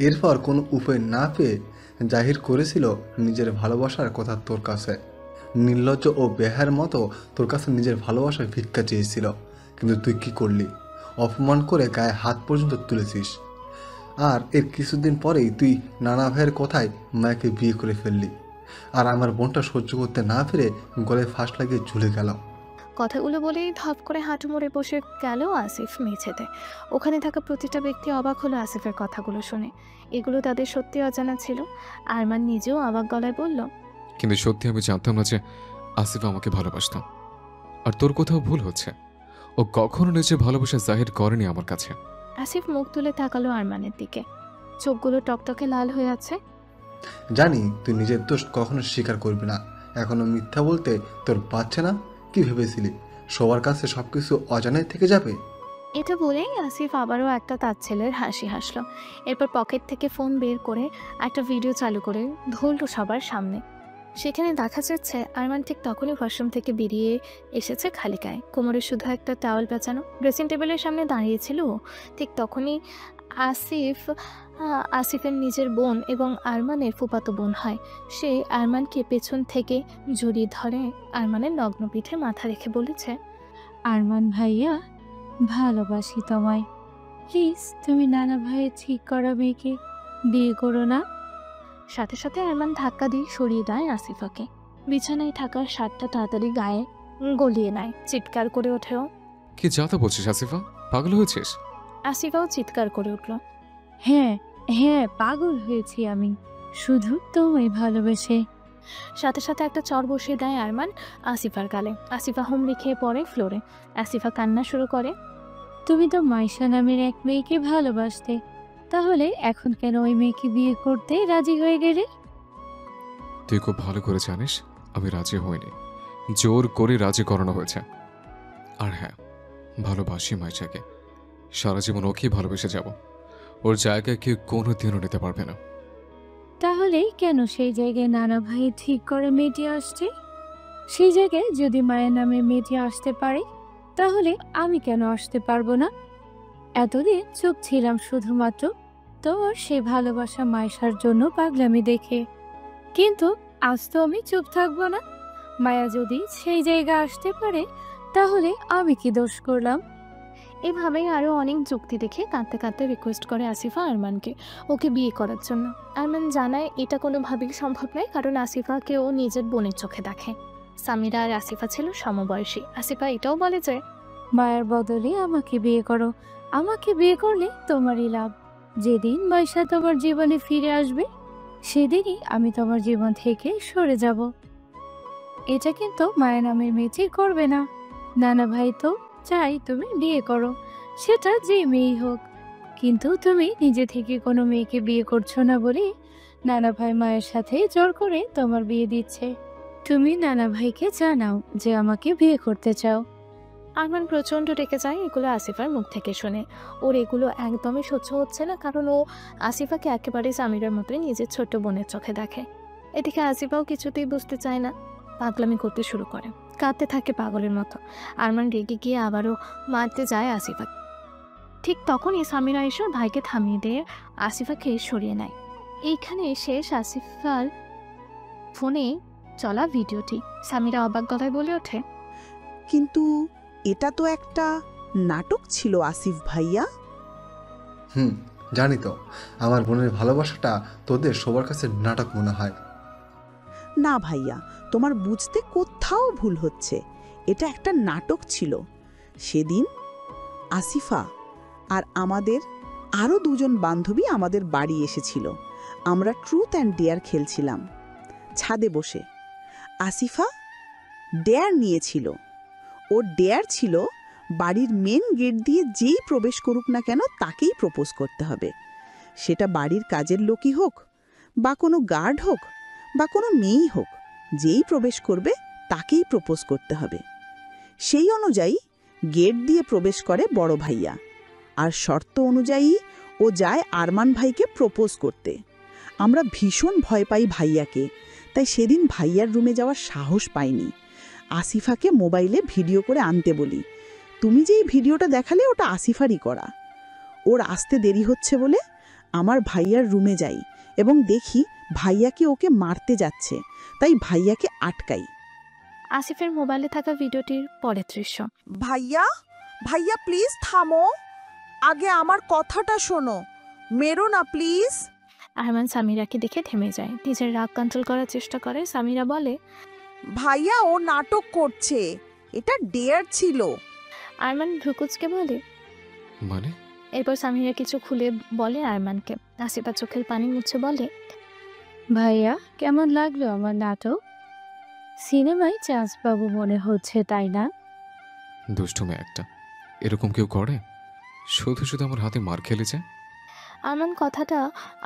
এরপর কোনো উপায় না পেয়ে জাহির করেছিল নিজের ভালোবাসার কথা তোর কাছে। নির্লজ্জ ও বেহার মতো তোর কাছে নিজের ভালোবাসার ভিক্ষা চেয়েছিল, কিন্তু তুই কি করলি? অপমান করে গায়ে হাত পর্যন্ত তুলেছিস। আর এর কিছুদিন পরেই তুই নানা ভাইয়ের কথায় মায়াকে বিয়ে করে ফেললি। আর আমার বোনটা সহ্য করতে না পেরে গলায় ফাঁস লাগিয়ে ঝুলে গেল। কথাগুলো বলেই ধপ করে হাঁটু মুড়ে বসে গেল আসিফ মেঝেতে। ওখানে থাকা প্রতিটা ব্যক্তি অবাক হলো আসিফের কথাগুলো শুনে। এগুলো তাদের সত্যি অজানা ছিল। আরমান নিজেও অবাক গলায় বলল, কিন্তু সত্যি আমি জানতাম না যে আসিফ আমাকে ভালোবাসত। আর তোর কোথাও ভুল হচ্ছে, ও কখনো নিজে ভালোবাসা জাহির করেনি আমার কাছে। আসিফ মুখ তুলে তাকালো আরমানের দিকে। চোখগুলো টকটকে লাল হয়ে আছে। জানি তুই নিজের দোষ কখনো স্বীকার করবি না। এখনো মিথ্যা বলতে তোর বাচ্চা না? কি ভেবেছিলি সবার কাছে সবকিছু অজানায় থেকে যাবে? এটা বলেই আসিফ আবারও একটা তাচ্ছেলের হাসি হাসলো। এরপর পকেট থেকে ফোন বের করে একটা ভিডিও চালু করে ধরল সবার সামনে। সেখানে দেখা যাচ্ছে আরমান ঠিক তখনই ওয়াশরুম থেকে বেরিয়ে এসেছে খালি গায়ে, কোমরে শুধু একটা টাওয়াল পেঁচানো। ড্রেসিং টেবিলের সামনে দাঁড়িয়েছিল ও। ঠিক তখনই আসিফ আসিফের নিজের বোন এবং আরমানের ফুফাতো বোন হয়। সে আরমানকে পেছন থেকে জড়িয়ে ধরে আরমানের নগ্ন পিঠে মাথা রেখে বলেছে, আরমান ভাইয়া, ভালোবাসি তোমায়। প্লিজ তুমি নানা ভাইয়ের ঠিক করা মেয়েকে বিয়ে করো না। সাথে সাথে আরমান ধাক্কা দিয়ে সরিয়ে দেয় আসিফাকে। বিছানায় থাকা শার্টটা তাড়াতাড়ি গায়ে গলিয়ে নেয়। চিৎকার করে ওঠেও। কি যাতা বলছিস আসিফা? পাগল হয়েছিস? আসিফাও চিৎকার করে উঠল। হ্যাঁ হ্যাঁ, পাগল হয়েছি আমি, শুধু তোমায় ভালোবেসে। সাথে সাথে একটা চর বসিয়ে দেয় আরমান আসিফার গালে। আসিফা হুমড়ি খেয়ে পড়ে ফ্লোরে। আসিফা কান্না শুরু করে। তুমি তো মাইশা নামের এক মেয়েকে ভালোবাসতে, তাহলে এখন কেন ওই মেয়েকে বিয়ে করতে রাজি হয়ে গেলে? তুই খুব ভালো করে জানিস আমি রাজি হইনি, জোর করে রাজি করানো হয়েছে। আর হ্যাঁ, ভালোবাসি মাইশাকে, সারা জীবন ওকেই ভালোবেসে যাব। ওর জায়গায় কেউ কোনোদিনও নিতে পারবে না। তাহলে কেন সেই জায়গায় নানা ভাই ঠিক করে মেয়েটি আসছে? সেই জায়গায় যদি মায়ের নামে মেয়েটি আসতে পারে, তাহলে আমি কেন আসতে পারবো না? এতদিন চুপ ছিলাম শুধুমাত্র তোর সেই ভালোবাসা মায়েশার জন্য পাগলামি দেখে, কিন্তু আজ তো আমি চুপ থাকবো না। মায়া যদি সেই জায়গা আসতে পারে, তাহলে আমি কি দোষ করলাম? এভাবেই আরও অনেক যুক্তি দেখে কাঁদতে কাঁদতে রিকোয়েস্ট করে আসিফা আরমানকে ওকে বিয়ে করার জন্য। আরমান জানায় এটা কোনোভাবেই সম্ভব নয়, কারণ আসিফাকে ও নিজের বোনের চোখে দেখে। সামিরা আর আসিফা ছিল সমবয়সী। আসিফা এটাও বলে যে মায়ের বদলে আমাকে বিয়ে করো, আমাকে বিয়ে করলে তোমারই লাভ। যেদিন মাইশা তোমার জীবনে ফিরে আসবে, সেদিনই আমি তোমার জীবন থেকে সরে যাব। এটা কিন্তু মায়া নামের মেয়েটি করবে না। নানা ভাই তো চাই তুমি বিয়ে করো, সেটা যে মেয়েই হোক। কিন্তু তুমি নিজে থেকে কোনো মেয়েকে বিয়ে করছো না বলে নানা ভাই মায়ের সাথে জোর করে তোমার বিয়ে দিচ্ছে। তুমি নানা ভাইকে জানাও যে আমাকে বিয়ে করতে চাও। আরমান প্রচণ্ড রেগে যায় এগুলো আসিফার মুখ থেকে শুনে। ওর এগুলো একদমই সহ্য হচ্ছে না, কারণ ও আসিফাকে একেবারে সামিরার মতোই নিজের ছোট্ট বোনের চোখে দেখে। এদিকে আসিফাও কিছুতেই বুঝতে চায় না, পাগলামি করতে শুরু করে, কাঁদতে থাকে পাগলের মতো। আরমান রেগে গিয়ে আবারও মারতে যায় আসিফা। ঠিক তখনই সামিরা এসে ওর ভাইকে থামিয়ে দিয়ে আসিফাকে সরিয়ে নেয়। এইখানে শেষ আসিফার ফোনে চলা ভিডিওটি। সামিরা অবাক গলায় বলে ওঠে, কিন্তু এটা তো একটা নাটক ছিল আসিফ ভাইয়া। জানি তো, আমার বোনের ভালোবাসাটা তোদের সবার কাছে নাটক মনে হয়। না ভাইয়া, তোমার বুঝতে কোথাও ভুল হচ্ছে। এটা একটা নাটক ছিল। সেদিন আসিফা আর আমাদের আরও দুজন বান্ধবী আমাদের বাড়ি এসেছিল। আমরা ট্রুথ অ্যান্ড ডেয়ার খেলছিলাম ছাদে বসে। আসিফা ডেয়ার নিয়েছিল। ওর ডেয়ার ছিল বাড়ির মেন গেট দিয়ে যেই প্রবেশ করুক না কেন তাকেই প্রপোজ করতে হবে। সেটা বাড়ির কাজের লোকই হোক, বা কোনো গার্ড হোক, বা কোনো মেয়েই হোক, যেই প্রবেশ করবে তাকেই প্রপোজ করতে হবে। সেই অনুযায়ী গেট দিয়ে প্রবেশ করে বড় ভাইয়া, আর শর্ত অনুযায়ী ও যায় আরমান ভাইকে প্রপোজ করতে। আমরা ভীষণ ভয় পাই ভাইয়াকে, তাই সেদিন ভাইয়ার রুমে যাওয়ার সাহস পাইনি। আসিফাকে মোবাইলে ভিডিও করে আনতে বলি। তুমি যে এই ভিডিওটা দেখালে ওটা আসিফারই করা। ওর আসতে দেরি হচ্ছে বলে আমার ভাইয়ার রুমে যাই এবং দেখি ভাইয়াকে ওকে মারতে যাচ্ছে, তাই ভাইয়াকে আটকাই। আসিফের মোবাইলে থাকা ভিডিওটির পরের দৃশ্য। ভাইয়া, ভাইয়া প্লিজ থামো, আগে আমার কথাটা শোনো, মেরো না প্লিজ। আরমান সামিরাকে দেখে থেমে যায়, নিজের রাগ কন্ট্রোল করার চেষ্টা করে। সামিরা বলে, ভাইয়া ও নাটক করছে, এটা ডেয়ার ছিল। আরমান ভ্রুকুচকে বলে। মানে? এরপর সামিরা কিছু খুলে বলে আরমানকে। আসিফা চোখের পানি মুছে বলে, ভাইয়া কেমন লাগলো আমার নাটক? সিনেমায় চান্স পাবো মনে হচ্ছে, তাই না? দুষ্টুমি একটা। এরকম কেউ করে? শুধু শুধু আমার হাতে মার খেলে যায়। আরমান কথাটা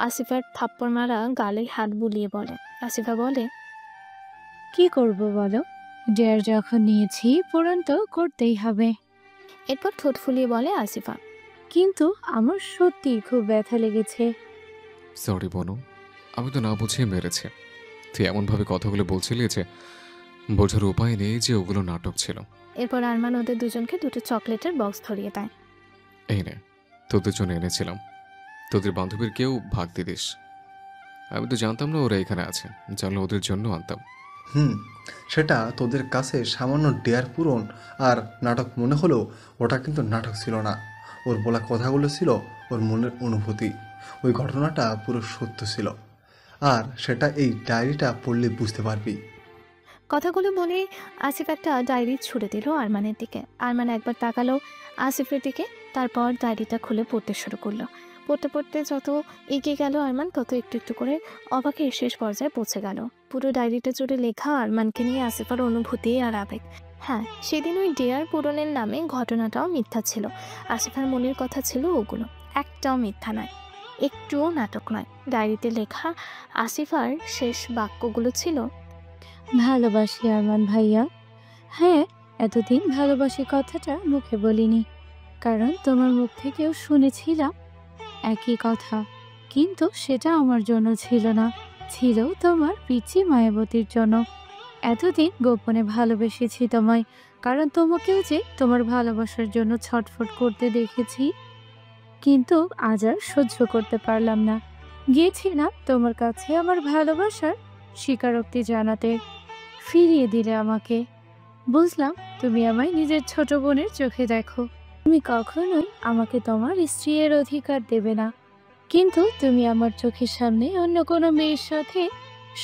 আসিফার থাপ্পড় মারা গালে হাত বুলিয়ে বলে। আসিফা বলে, কি করব বলো, ডেয়ার যখন নিয়েছি পূরণ তো করতেই হবে। এরপর ঠোঁট ফুলিয়ে বলে আসিফা, কিন্তু আমার সত্যি খুব ব্যথা লেগেছে। সরি বনু, আমি তো না বুঝিয়ে মেরেছি। তুই এমনভাবে কথাগুলো বলছিলি যে বোঝার উপায় নেই যে ওগুলো নাটক ছিল। এরপর আরমান ওদের দুজনকে দুটো চকলেটের বক্স ধরিয়ে দেয়। এই নে, তোদের জন্য এনেছিলাম, তোদের বান্ধবীর কেউ ভাগ দিয়ে দিস। আমি তো জানতাম না ওরা এখানে আছে, জানলে ওদের জন্য আনতাম। সেটা তোদের কাছে সামান্য ডেয়ার পূরণ আর নাটক মনে হলেও ওটা কিন্তু নাটক ছিল না। ওর বলা কথাগুলো ছিল ওর মনের অনুভূতি। ওই ঘটনাটা পুরো সত্য ছিল, আর সেটা এই ডায়েরিটা পড়লে বুঝতে পারবি। কথাগুলো বলে আসিফ একটা ডায়েরি ছুড়ে দিল আরমানের দিকে। আরমান একবার তাকালো আসিফের দিকে, তারপর ডায়েরিটা খুলে পড়তে শুরু করলো। পড়তে পড়তে যত এগিয়ে গেল আরমান, তত একটু একটু করে অবাকের শেষ পর্যায়ে পৌঁছে গেল। পুরো ডায়েরিটা জুড়ে লেখা আরমানকে নিয়ে আসিফার অনুভূতি আর আবেগ। হ্যাঁ, সেদিন ওই ডেয়ার পূরণের নামে ঘটনাটাও মিথ্যা ছিল। আসিফার মনের কথা ছিল ওগুলো, একটাও মিথ্যা নয়, একটুও নাটক নয়। ডায়েরিতে লেখা আসিফার শেষ বাক্যগুলো ছিল, ভালোবাসি আরমান ভাইয়া। হ্যাঁ, এতদিন ভালোবাসি কথাটা মুখে বলিনি, কারণ তোমার মুখ থেকেও শুনেছিলাম একই কথা, কিন্তু সেটা আমার জন্য ছিল না, ছিল তোমার পিচি মায়াবতীর জন্য। এতদিন গোপনে ভালোবেসেছি তোমায়, কারণ তোমাকেও যে তোমার ভালোবাসার জন্য ছটফট করতে দেখেছি, কিন্তু আজ আর সহ্য করতে পারলাম না। গিয়েছিলাম তোমার কাছে আমার ভালোবাসার স্বীকারোক্তি জানাতে, ফিরিয়ে দিলে আমাকে। বুঝলাম তুমি আমায় নিজের ছোট বোনের চোখে দেখো, তুমি কখনোই আমাকে তোমার স্ত্রীর অধিকার দেবে না, কিন্তু তুমি আমার চোখের সামনে অন্য কোনো মেয়ের সাথে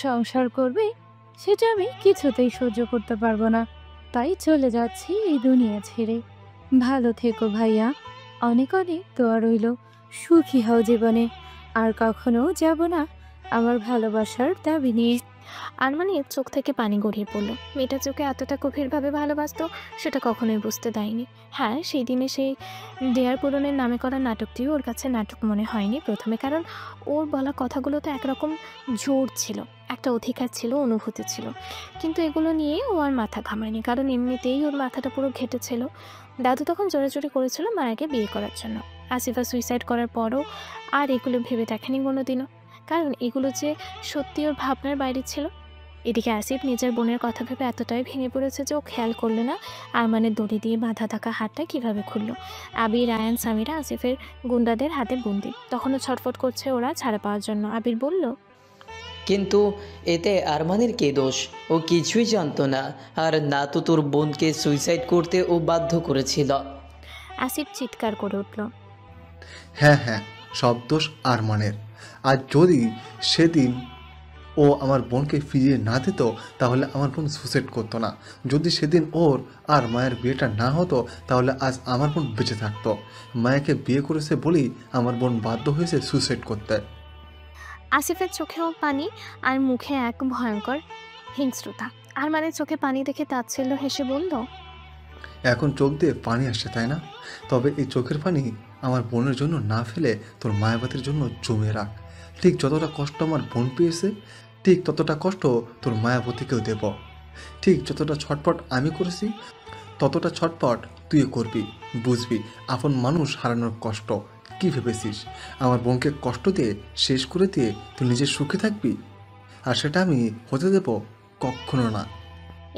সংসার করবে, সেটা আমি কিছুতেই সহ্য করতে পারবো না। তাই চলে যাচ্ছি এই দুনিয়া ছেড়ে। ভালো থেকো ভাইয়া, অনেক অনেক দোয়া রইল, সুখী হও জীবনে। আর কখনো যাব না আমার ভালোবাসার দাবি নিয়ে। আরমানের চোখ থেকে পানি গড়িয়ে পড়ল। মেয়েটা চোখে এতটা গভীরভাবে ভালোবাসতো সেটা কখনোই বুঝতে দেয়নি। হ্যাঁ, সেই দিনে সেই ডেয়ার পূরণের নামে করা নাটকটিও ওর কাছে নাটক মনে হয়নি প্রথমে, কারণ ওর বলা কথাগুলো তো একরকম জোর ছিল, একটা অধিকার ছিল, অনুভূতি ছিল। কিন্তু এগুলো নিয়ে ও আর মাথা ঘামায়নি, কারণ এমনিতেই ওর মাথাটা পুরো ঘেটেছিল। দাদু তখন জোরে জোরে করেছিল মায়াকে বিয়ে করার জন্য। আসিফা সুইসাইড করার পরও আর এগুলো ভেবে দেখেনি কোনোদিনও, কারণ এগুলো যে সত্যি ওর ভাবনার বাইরে ছিল। এদিকে আসিফ নিজের বোনের কথা ভেবে এতটাই ভেঙে পড়েছে যে ও খেয়াল করলো না আরমানের দড়ি দিয়ে বাঁধা থাকা হাতটা কিভাবে খুললো। আবির, আয়ান, সামিরা আসিফের গুন্ডাদের হাতে বন্দি, তখনও ছটফট করছে ওরা ছাড়া পাওয়ার জন্য। আবির বলল, কিন্তু এতে আরমানের কে দোষ? ও কিছুই জানতো না, আর না তো তোর বোনকে সুইসাইড করতে ও বাধ্য করেছিল। আসিফ চিৎকার করে উঠল, হ্যাঁ হ্যাঁ, সব দোষ আরমানের। আর যদি সেদিন ও আমার বোনকে ফিরিয়ে না দিত তাহলে আমার বোন সুসাইড করতো না। যদি সেদিন ওর আর মায়ের বিয়েটা না হতো তাহলে আজ আমার বোন বেঁচে থাকতো। মায়াকে বিয়ে করেছে বলেই আমার বোন বাধ্য হয়েছে সুসাইড করতে। আসিফের চোখেও পানি আর মুখে এক ভয়ঙ্কর হিংস্রতা। আরমানের চোখে পানি দেখে তাচ্ছিল্য হেসে বলল, এখন চোখ দিয়ে পানি আসছে তাই না? তবে এই চোখের পানি আমার বোনের জন্য না ফেলে তোর মায়াবাতির জন্য জমে রাখ। ঠিক যতটা কষ্ট আমার বোন পেয়েছে ঠিক ততটা কষ্ট তোর মায়াবতীকেও দেব। ঠিক যতটা ছটপট আমি করেছি ততটা ছটপট তুইও করবি। বুঝবি আপন মানুষ হারানোর কষ্ট। কি ভেবেছিস আমার বোনকে কষ্ট দিয়ে শেষ করে দিয়ে তুই নিজের সুখে থাকবি? আর সেটা আমি হতে দেব কখনো না।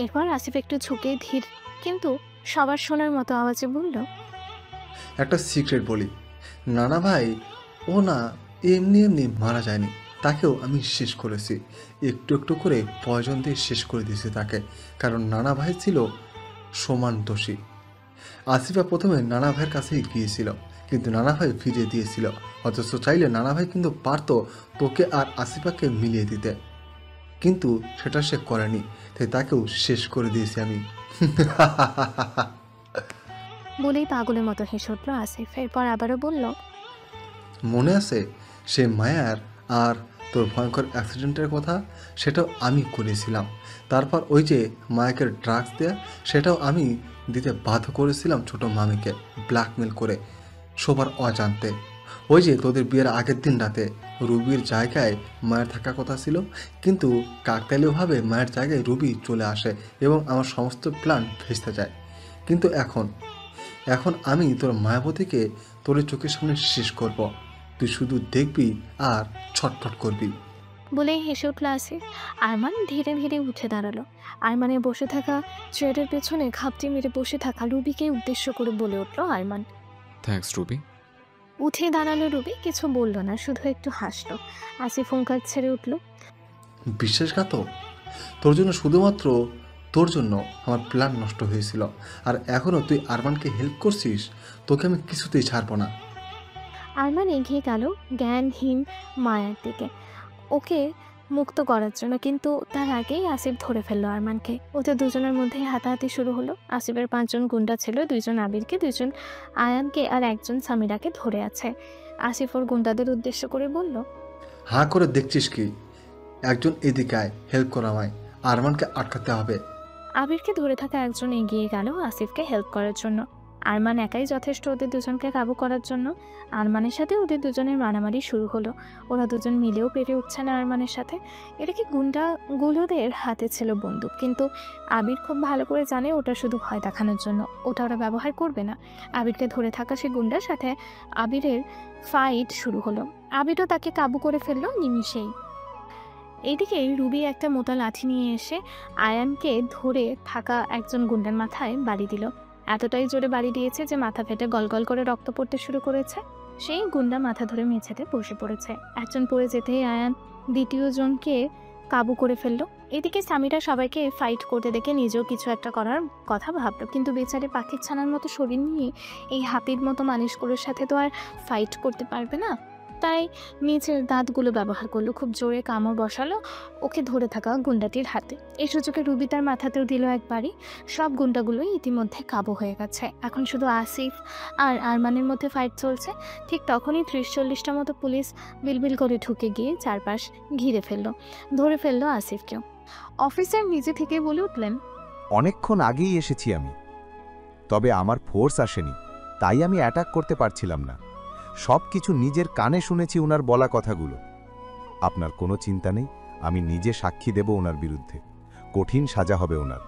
এরপর আসিফ একটু ঝুঁকে ধীর কিন্তু সবার শোনার মতো আওয়াজে বলল, একটা সিক্রেট বলি, নানা ভাই ও না এমনি এমনি মারা যায়নি, তাকেও আমি শেষ করেছি। একটু একটু করে পয়জন দিয়ে শেষ করে দিয়েছি তাকে, কারণ নানা ভাই ছিল সমান দোষী। আসিফা প্রথমে নানা ভাইয়ের কাছেই গিয়েছিল, কিন্তু নানা ভাই ফিরিয়ে দিয়েছিল। অথচ চাইলে নানা ভাই কিন্তু পারত তোকে আর আসিফাকে মিলিয়ে দিতে, কিন্তু সেটা সে করেনি, তাই তাকেও শেষ করে দিয়েছি আমি। বলেই পাগলের মতো হেসে উঠল আসিফ। এরপর আবারও বলল, মনে আছে সে মায়ার আর তোর ভয়ঙ্কর অ্যাক্সিডেন্টের কথা? সেটাও আমি করেছিলাম। তারপর ওই যে মায়াকে ড্রাগস দেয়া, সেটাও আমি দিতে বাধ্য করেছিলাম ছোট মামিকে, ব্ল্যাকমেল করে, সবার অজান্তে। ওই যে তোদের বিয়ের আগের দিন রাতে রুবির জায়গায় মায়ের থাকার কথা ছিল, কিন্তু কাকতালীয়ভাবে মায়ের জায়গায় রুবি চলে আসে এবং আমার সমস্ত প্ল্যান ভেস্তে যায়। কিন্তু এখন আমি তোর মায়াবতীকে তোর চোখের সামনে শেষ করব, তুই শুধু দেখবি আর ছটফট করবি। বলেই হেসে উঠল আসিফ। আরমান ধীরে ধীরে উঠে দাঁড়ালো। আরমানের বসে থাকা চেয়ারের পেছনে ঘাপটি মেরে বসে থাকা রুবিকে উদ্দেশ্য করে বলে উঠল আরমান। Thanks Ruby. উঠে দাঁড়ালো রুবি, কিছু বলল না, শুধু একটু হাসলো। আসিফ হুঙ্কার ছেড়ে উঠল, বিশ্বাসঘাতক! তোর জন্য, শুধুমাত্র তোর জন্য আমার প্ল্যান নষ্ট হয়েছিল, আর এখনও তুই আরমানকে হেল্প করছিস। তোকে আমি কিছুতেই ছাড়বো না। আরমান এগিয়ে গেল জ্ঞানহীন মায়ার দিকে ওকে মুক্ত করার জন্য, কিন্তু তার আগেই আসিফ ধরে ফেললো আরমানকে। ওদের দুজনের মধ্যে হাতাহাতি শুরু হলো। আসিফের 5 জন গুন্ডা ছিল, 2 জন আবিরকে, 2 জন আয়ানকে আর 1 জন সামিরাকে ধরে আছে। আসিফ ওর গুন্ডাদের উদ্দেশ্য করে বলল, হাঁ করে দেখছিস কি? একজন এদিকে আয়, হেল্প কর আমায়, আরমানকে আটকাতে হবে। আবিরকে ধরে থাকা একজন এগিয়ে গেল আসিফকে হেল্প করার জন্য। আরমান একাই যথেষ্ট ওদের দুজনকে কাবু করার জন্য। আরমানের সাথে ওদের দুজনের মারামারি শুরু হলো। ওরা দুজন মিলেও পেরে উঠছে না আরমানের সাথে। এদিকে গুন্ডাগুলোদের হাতে ছিল বন্দুক, কিন্তু আবির খুব ভালো করে জানে ওটা শুধু ভয় দেখানোর জন্য, ওটা ওরা ব্যবহার করবে না। আবিরকে ধরে থাকা সে গুন্ডার সাথে আবিরের ফাইট শুরু হলো। আবিরও তাকে কাবু করে ফেললো নিমিষেই। এইদিকে রুবি একটা মোটা লাঠি নিয়ে এসে আয়ানকে ধরে থাকা একজন গুন্ডার মাথায় বাড়ি দিল। এতটাই জোরে বাড়ি দিয়েছে যে মাথা ফেটে গলগল করে রক্ত পড়তে শুরু করেছে। সেই গুন্ডা মাথা ধরে মেঝেতে বসে পড়েছে। একজন পড়ে যেতেই আয়ান দ্বিতীয় জনকে কাবু করে ফেললো। এদিকে সামিরা সবাইকে ফাইট করতে দেখে নিজেও কিছু একটা করার কথা ভাবলো, কিন্তু বেচারে পাখির ছানার মতো শরীর নিয়ে এই হাতির মতো মানুষগুলোর সাথে তো আর ফাইট করতে পারবে না। তাই নিচের দাঁতগুলো ব্যবহার করলো, খুব জোরে কামড় বসালো ওকে ধরে থাকা গুন্ডাটির হাতে। এই সুযোগে রুবি তার মাথাতেও দিল একবারই। সব গুন্ডাগুলোই ইতিমধ্যে কাবু হয়ে গেছে। এখন শুধু আসিফ আর আরমানের মধ্যে ফাইট চলছে। ঠিক তখনই 30-40টা মতো পুলিশ বিলবিল করে ঢুকে গিয়ে চারপাশ ঘিরে ফেললো, ধরে ফেললো আসিফকেও। অফিসার নিজে থেকে বলে উঠলেন, অনেকক্ষণ আগেই এসেছি আমি, তবে আমার ফোর্স আসেনি, তাই আমি অ্যাটাক করতে পারছিলাম না। সব কিছু নিজের কানে শুনেছি ওনার বলা কথাগুলো। আপনার কোনো চিন্তা নেই, আমি নিজে সাক্ষী দেব ওনার বিরুদ্ধে, কঠিন সাজা হবে ওনার।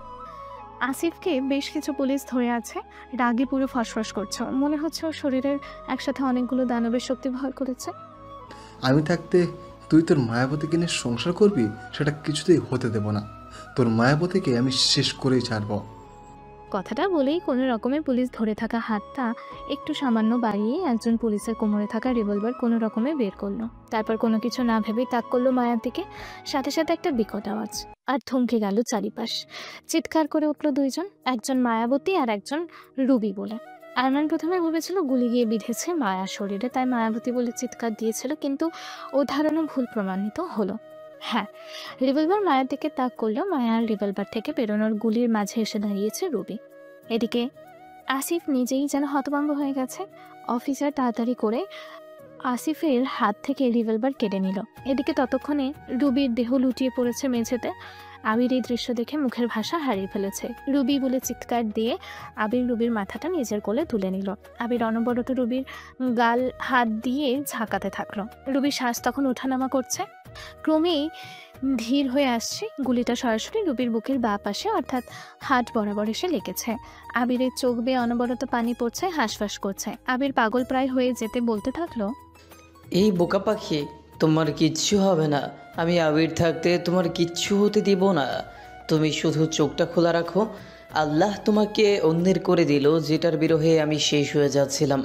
আসিফকে বেশ কিছু পুলিশ ধরে আছে। রাগে পুরো ফসফস করছে, মনে হচ্ছে ওর শরীরের একসাথে অনেকগুলো দানবের শক্তি ভর করেছে। আমি থাকতে তুই তোর মায়াবতীকে নিয়ে সংসার করবি, সেটা কিছুতেই হতে দেব না। তোর মায়াবতীকে আমি শেষ করেই ছাড়বো। কথাটা বলেই কোনো রকমে পুলিশ ধরে থাকা হাতটা একটু সামান্য বাড়িয়ে একজন পুলিশের কোমরে থাকা রিভলভার কোনো রকমে বের করলো। তারপর কোনো কিছু না ভেবেই তাক করলো মায়ার দিকে। সাথে সাথে একটা বিকট আওয়াজ, আর থমকে গেল চারিপাশ। চিৎকার করে উঠলো 2 জন, একজন মায়াবতী আর একজন রুবি বলে। আরমান প্রথমে ভেবেছিল গুলি গিয়ে বিঁধেছে মায়ার শরীরে, তাই মায়াবতী বলে চিৎকার দিয়েছিল, কিন্তু ও ধারণা ভুল প্রমাণিত হলো। হ্যাঁ, রিভলভার মায়ার দিকে তাক করলো। মায়ার রিভলভার থেকে বেরোনোর গুলির মাঝে এসে দাঁড়িয়েছে রুবি। এদিকে আসিফ নিজেই যেন হতভম্ব হয়ে গেছে। অফিসার তাড়াতাড়ি করে আসিফের হাত থেকে রিভলভার কেড়ে নিল। এদিকে ততক্ষণে রুবির দেহ লুটিয়ে পড়েছে মেঝেতে। আবির এই দৃশ্য দেখে মুখের ভাষা হারিয়ে ফেলেছে। রুবি বলে চিৎকার দিয়ে আবির রুবির মাথাটা নিজের কোলে তুলে নিল। আবির অনবরত রুবির গাল হাত দিয়ে ঝাঁকাতে থাকলো। রুবির শ্বাস তখন ওঠানামা করছে, ক্রমেই ধীর হয়ে আসছে। গুলিটা সরাসরি রুবির বুকের বাঁ পাশে অর্থাৎ হাত বরাবর এসে লেগেছে। আবিরের চোখ বেয়ে অনবরত পানি পড়ছে, হাঁসফাঁস করছে। আবির পাগল প্রায় হয়ে যেতে বলতে থাকলো, এই বোকা পাখি, তোমার কিচ্ছু হবে না। আমি আবির থাকতে তোমার কিচ্ছু হতে দিব না। তুমি শুধু চোখটা খোলা রাখো, আল্লাহ তোমাকে অন্যের করে দিল, যেটার বিরহে আমি শেষ হয়ে যাচ্ছিলাম।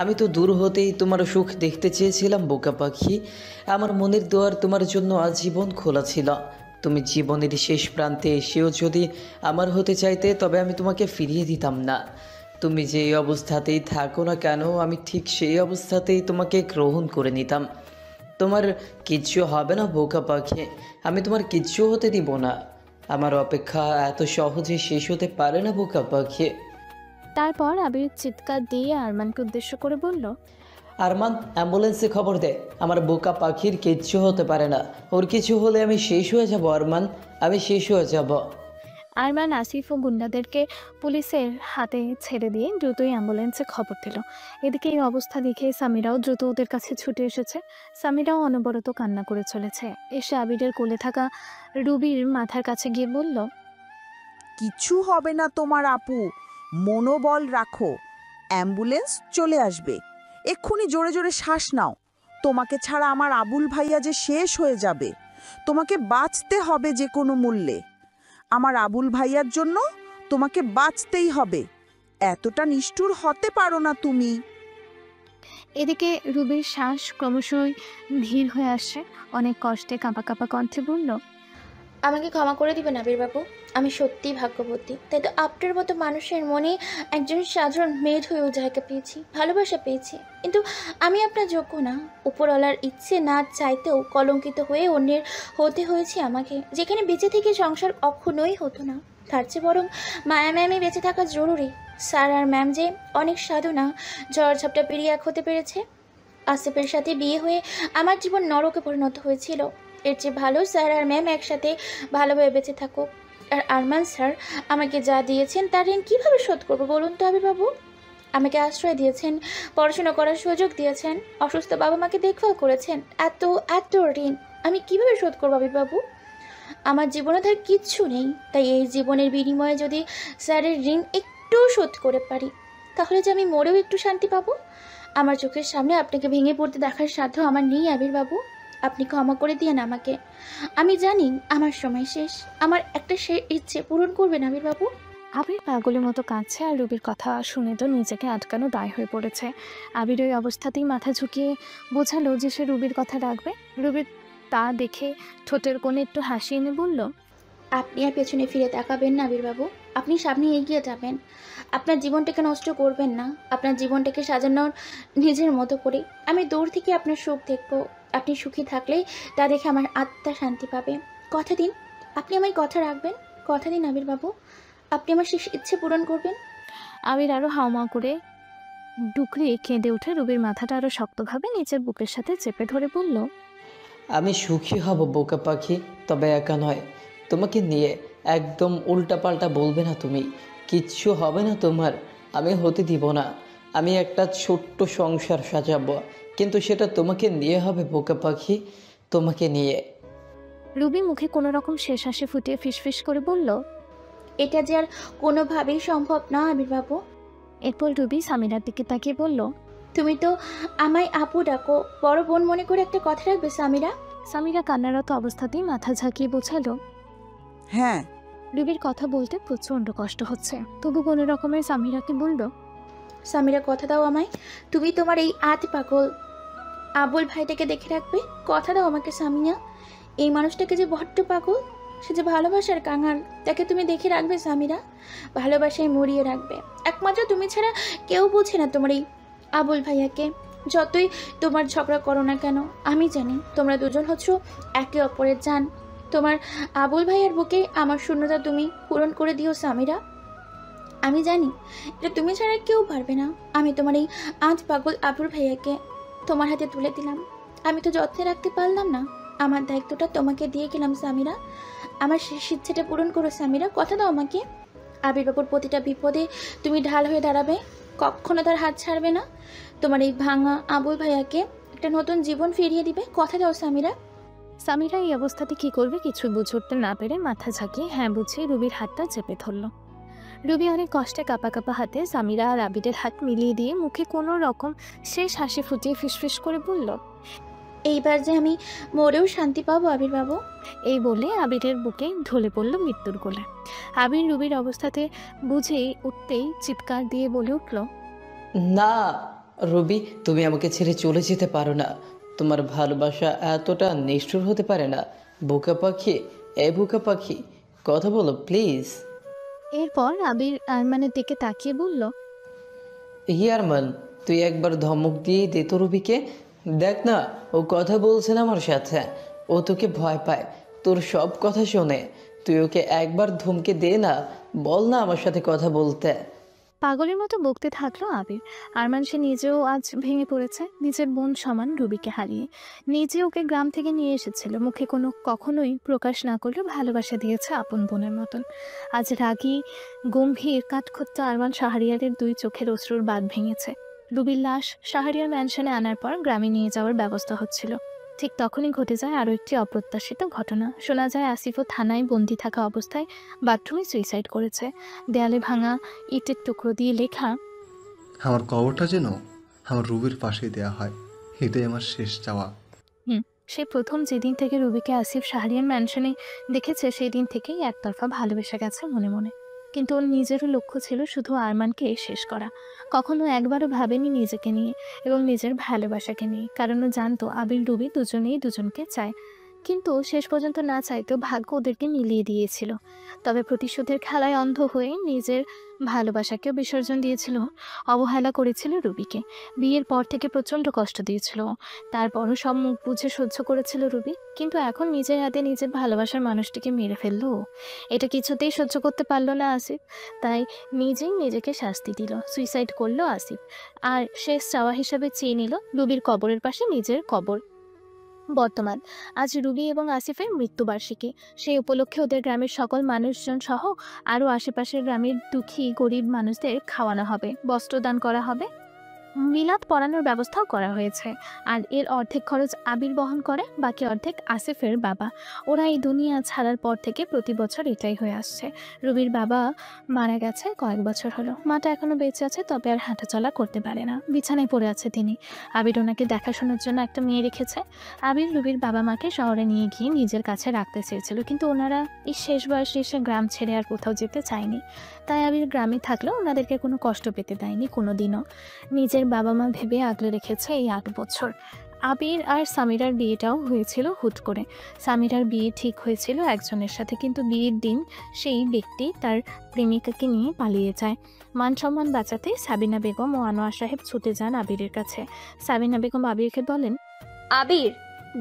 আমি তো দূর হতেই তোমার সুখ দেখতে চেয়েছিলাম বোকা পাখি। আমার মনের দুয়ার তোমার জন্য আজীবন খোলা ছিল। তুমি জীবনের শেষ প্রান্তে এসেও যদি আমার হতে চাইতে, তবে আমি তোমাকে ফিরিয়ে দিতাম না। তুমি যেই অবস্থাতেই থাকো না কেন, আমি ঠিক সেই অবস্থাতেই তোমাকে গ্রহণ করে নিতাম। তোমার কিচ্ছু হবে না বোকা পাখি, আমি তোমার কিচ্ছু হতে দিব না। আমার অপেক্ষা এত সহজে শেষ হতে পারে না বোকা পাখি। তারপর আবির চিৎকার দিয়ে আরমানকে উদ্দেশ্য করে বলল, আরমান, অ্যাম্বুলেন্সে খবর দে। আমার বোকা পাখির কিচ্ছু হতে পারে না, ওর কিছু হলে আমি শেষ হয়ে যাব আরমান, আমি শেষ হয়ে যাব। আরমান আসিফ ও গুন্ডাদেরকে পুলিশের হাতে ছেড়ে দিয়ে দ্রুতই অ্যাম্বুলেন্সে খবর দিল। এদিকে এই অবস্থা দেখে সামিরাও দ্রুত ওদের কাছে ছুটে এসেছে। সামিরাও অনবরত কান্না করে চলেছে। এসে আবিরের কোলে থাকা রুবির মাথার কাছে গিয়ে বলল, কিছু হবে না তোমার আপু, মনোবল রাখো, অ্যাম্বুলেন্স চলে আসবে। এক্ষুনি জোরে জোরে শ্বাস নাও। তোমাকে ছাড়া আমার আবুল ভাইয়া যে শেষ হয়ে যাবে। তোমাকে বাঁচতে হবে যে কোনো মূল্যে। আমার আবুল ভাইয়ার জন্য তোমাকে বাঁচতেই হবে। এতটা নিষ্ঠুর হতে পারো না তুমি। এদিকে রুবির শ্বাস ক্রমশই ধীর হয়ে আসছে। অনেক কষ্টে কাঁপা কাঁপা কণ্ঠে বলল, আমাকে ক্ষমা করে দিবেন আবির বাবু, আমি সত্যিই ভাগ্যবতী। তাই তো আপনার মতো মানুষের মনে একজন সাধারণ মেয়ে হয়েও জায়গা পেয়েছি, ভালোবাসা পেয়েছি। কিন্তু আমি আপনার যোগ্য না। উপরওয়ালার ইচ্ছে না চাইতেও কলঙ্কিত হয়ে অন্যের হতে হয়েছে আমাকে, যেখানে বেঁচে থেকে সংসার কখনোই হতো না। তার চেয়ে বরং মায়া ম্যামে বেঁচে থাকা জরুরি। স্যার আর ম্যাম যে অনেক সাধনা ঝড় ঝাপটা পেরিয়ে এক হতে পেরেছে। আসিফের সাথে বিয়ে হয়ে আমার জীবন নরকে পরিণত হয়েছিল। এর চেয়ে ভালো স্যার আর ম্যাম একসাথে ভালোভাবে বেঁচে থাকুক। আর আরমান স্যার আমাকে যা দিয়েছেন তার ঋণ কীভাবে শোধ করবো বলুন তো আবির বাবু? আমাকে আশ্রয় দিয়েছেন, পড়াশোনা করার সুযোগ দিয়েছেন, অসুস্থ বাবা মাকে দেখভাল করেছেন। এত এত ঋণ আমি কিভাবে শোধ করবো আবির বাবু? আমার জীবনে তার কিচ্ছু নেই। তাই এই জীবনের বিনিময়ে যদি স্যারের ঋণ একটু শোধ করে পারি, তাহলে যে আমি মরেও একটু শান্তি পাবো। আমার চোখের সামনে আপনাকে ভেঙে পড়তে দেখার সাধ্য আমার নেই আবির বাবু। আপনি ক্ষমা করে দিয়েন আমাকে। আমি জানি আমার সময় শেষ। আমার একটা ইচ্ছে পূরণ করবেন আবির বাবু। আবির পাগলের মতো কাঁদছে আর রুবির কথা শুনে তো নিজেকে আটকানো দায় হয়ে পড়েছে। আবির ওই অবস্থাতেই মাথা ঝুঁকিয়ে বোঝালো যে সে রুবির কথা রাখবে। রুবির তা দেখে ঠোঁটের কোণে একটু হাসি এনে বলল, আপনি আর পেছনে ফিরে তাকাবেন না আবির বাবু, আপনি সামনে এগিয়ে যাবেন। আপনার জীবনটাকে নষ্ট করবেন না, আপনার জীবনটাকে সাজানোর নিজের মতো করে। আমি দূর থেকে আপনার সুখ দেখব। আপনি সুখী থাকলেই তা দেখে আমার আত্মা শান্তি পাবে। কথা দিন, আপনি আমায় কথা রাখবেন। কথা দিন আবির বাবু, আপনি আমার শেষ ইচ্ছে পূরণ করবেন। আবির আরও হাউমাউ করে ডুকরে কেঁদে উঠে রুবির মাথাটা আরও শক্তভাবে নিচের বুকের সাথে চেপে ধরে বলল, আমি সুখী হব বোকা পাখি, তবে একা নয়, তোমাকে নিয়ে। একদম উল্টাপাল্টা বলবে না তুমি, কিচ্ছু হবে না তোমার, আমি হতে দিব না। আমি একটা ছোট্ট সংসার সাজাবো, কিন্তু সেটা তোমাকে নিয়ে হবে বোকা পাখি, তোমাকে নিয়ে। রুবি মুখে কোনো রকম শেষ হাসি ফুটিয়ে ফিসফিস করে বলল, এটা যে আর কোনোভাবেই সম্ভব না আবির বাবু। এরপর রুবি সামিরার দিকে তাকিয়ে বলল, তুমি তো আমায় আপু ডাকো, বড় বোন মনে করে একটা কথা রাখবে সামিরা। সামিরা কান্নারত অবস্থাতেই মাথা ঝাঁকিয়ে বোঝালো, হ্যাঁ। রুবির কথা বলতে প্রচণ্ড কষ্ট হচ্ছে, তবু কোনো রকমের সামিরাকে বলল, সামিরা কথা দাও আমায়, তুমি তোমার এই পাগল আবুল ভাইটাকে দেখে রাখবে। কথা দাও আমাকে সামিয়া, এই মানুষটাকে যে বড্ড পাগল, সে যে ভালোবাসার কাঙাল, তাকে তুমি দেখে রাখবে সামিরা, ভালোবাসায় মরিয়ে রাখবে। একমাত্র তুমি ছাড়া কেউ বোঝে না তোমার এই আবুল ভাইয়াকে। যতই তোমার ঝগড়া করো না কেন, আমি জানি তোমরা দুজন হচ্ছ একে অপরের জান। তোমার আবুল ভাইয়ার বুকে আমার শূন্যতা তুমি পূরণ করে দিও সামিরা। আমি জানি এটা তুমি ছাড়া কেউ পারবে না। আমি তোমার এই পাগল আবুল ভাইয়াকে তোমার হাতে তুলে দিলাম। আমি তো যত্নে রাখতে পারলাম না, আমার দায়িত্বটা তোমাকে দিয়ে গেলাম সামিরা। আমার শেষ ইচ্ছেটা পূরণ করো সামিরা, কথা দাও আমাকে। আবির বাবুর প্রতিটা বিপদে তুমি ঢাল হয়ে দাঁড়াবে, কখনো তার হাত ছাড়বে না। তোমার এই ভাঙা আবুল ভাইয়াকে একটা নতুন জীবন ফিরিয়ে দিবে, কথা দাও সামিরা। সামিরা এই অবস্থাতে কি করবে কিছু বুঝে উঠতে না পেরে মাথা ঝাঁকিয়ে হ্যাঁ বুঝিয়ে রুবির হাতটা চেপে ধরল। রুবি অনেক কষ্টে কাঁপা কাঁপা হাতে সামিরা আর আবিরের হাত মিলিয়ে দিয়ে মুখে কোনো রকম শেষ হাসি ফুটিয়ে ফিসফিস করে বলল, এইবার যে আমি মরেও শান্তি পাবো আবির বাবু। এই বলে আবিরের বুকে ঢলে পড়ল মৃত্যুর কোলে। আবির রুবির অবস্থাতে বুঝেই উঠতেই চিৎকার দিয়ে বলে উঠল, না রবি, তুমি আমাকে ছেড়ে চলে যেতে পারো না। তোমার ভালোবাসা এতটা নিষ্ঠুর হতে পারে না। বোকা পাখি, এ বোকা পাখি, কথা বলো প্লিজ। এরপর আবির আরমানের দিকে তাকিয়ে বলল, ইয়ারমান, তুই একবার ধমক দিয়ে দে তো রবিকে। দেখ না, ও কথা বলছে না আমার সাথে, ও তোকে ভয় পায়, তোর সব কথা শোনে। তুই ওকে একবার ধমকে দে না, বল না আমার সাথে কথা বলতে। পাগলের মতো বকতে থাকলো আবির। আরমান সে নিজেও আজ ভেঙে পড়েছে, নিজের বোন সমান রুবিকে হারিয়ে। নিজে ওকে গ্রাম থেকে নিয়ে এসেছিল, মুখে কখনোই প্রকাশ না করলেও ভালোবাসা দিয়েছে আপন বোনের মতন। আজ রাগী গম্ভীর কাঠখোট্টা আরমান শাহরিয়ারের 2 চোখের অশ্রুর বাঁধ ভেঙেছে। রুবির লাশ শাহরিয়ার ম্যানশনে আনার পর গ্রামে নিয়ে যাওয়ার ব্যবস্থা হচ্ছিল। ঠিক তখনই ঘটে যায় আরও একটি অপ্রত্যাশিত ঘটনা। শোনা যায় আসিফও থানায় বন্দি থাকা অবস্থায় বাথরুমে সুইসাইড করেছে। দেয়ালে ভাঙা ইটের টুকরো দিয়ে লেখা, আমার কবরটা যেন আমার রুবির পাশেই দেয়া হয়, এটাই আমার শেষ চাওয়া। সে প্রথম যেদিন থেকে রুবিকে আসিফ শাহরিয়ার ম্যানশনে দেখেছে সেই দিন থেকেই একতরফা ভালোবেসে গেছে মনে মনে। কিন্তু ওর নিজেরও লক্ষ্য ছিল শুধু আরমানকে শেষ করা। কখনো একবারও ভাবেনি নিজেকে নিয়ে এবং নিজের ভালোবাসাকে নিয়ে, কারণ ও জানতো আবির রুবি দুজনেই দুজনকে চায়। কিন্তু শেষ পর্যন্ত না চাইতেও ভাগ্য ওদেরকে মিলিয়ে দিয়েছিল। তবে প্রতিশোধের খেলায় অন্ধ হয়ে নিজের ভালোবাসাকেও বিসর্জন দিয়েছিল, অবহেলা করেছিল রুবিকে। বিয়ের পর থেকে প্রচণ্ড কষ্ট দিয়েছিল, তারপরও সব মুখ বুঝে সহ্য করেছিল রুবি। কিন্তু এখন নিজের হাতে নিজের ভালোবাসার মানুষটিকে মেরে ফেললো। এটা কিছুতেই সহ্য করতে পারলো না আসিফ, তাই নিজেই নিজেকে শাস্তি দিল, সুইসাইড করলো আসিফ। আর শেষ চাওয়া হিসাবে চেয়ে নিল রুবির কবরের পাশে নিজের কবর। বর্তমান আজ রুবি এবং আসিফের মৃত্যুবার্ষিকী। সেই উপলক্ষে ওদের গ্রামের সকল মানুষজন সহ আরও আশেপাশের গ্রামের দুঃখী গরিব মানুষদের খাওয়ানো হবে, বস্ত্রদান করা হবে, মিলাদ পড়ানোর ব্যবস্থাও করা হয়েছে। আর এর অর্ধেক খরচ আবির বহন করে, বাকি অর্ধেক আসিফের বাবা। ওরা এই দুনিয়া ছাড়ার পর থেকে প্রতি বছর এটাই হয়ে আসছে। রুবির বাবা মারা গেছে কয়েক বছর হলো, মাটা এখনো বেঁচে আছে, তবে আর হাঁটাচলা করতে পারে না, বিছানায় পড়ে আছে তিনি। আবির ওনাকে দেখাশোনার জন্য একটা মেয়ে রেখেছে। আবির রুবির বাবা মাকে শহরে নিয়ে গিয়ে নিজের কাছে রাখতে চেয়েছিল, কিন্তু ওনারা এই শেষ বয়সে এসে গ্রাম ছেড়ে আর কোথাও যেতে চায়নি। তাই আবির গ্রামে থাকলেও ওনাদেরকে কোনো কষ্ট পেতে দেয়নি কোনো দিনও। নিজের বাবা মা ভেবে আগলে রেখেছে এই 8 বছর। আবির আর সামিরার বিয়েটাও হয়েছিল হুট করে। সামিরার বিয়ে ঠিক হয়েছিল একজনের সাথে, কিন্তু বিয়ের দিন সেই ব্যক্তি তার প্রেমিকাকে নিয়ে পালিয়ে যায়। মান সম্মান বাঁচাতে সাবিনা বেগম ও আনোয়ার সাহেব ছুটে যান আবিরের কাছে। সাবিনা বেগম আবিরকে বলেন, আবির,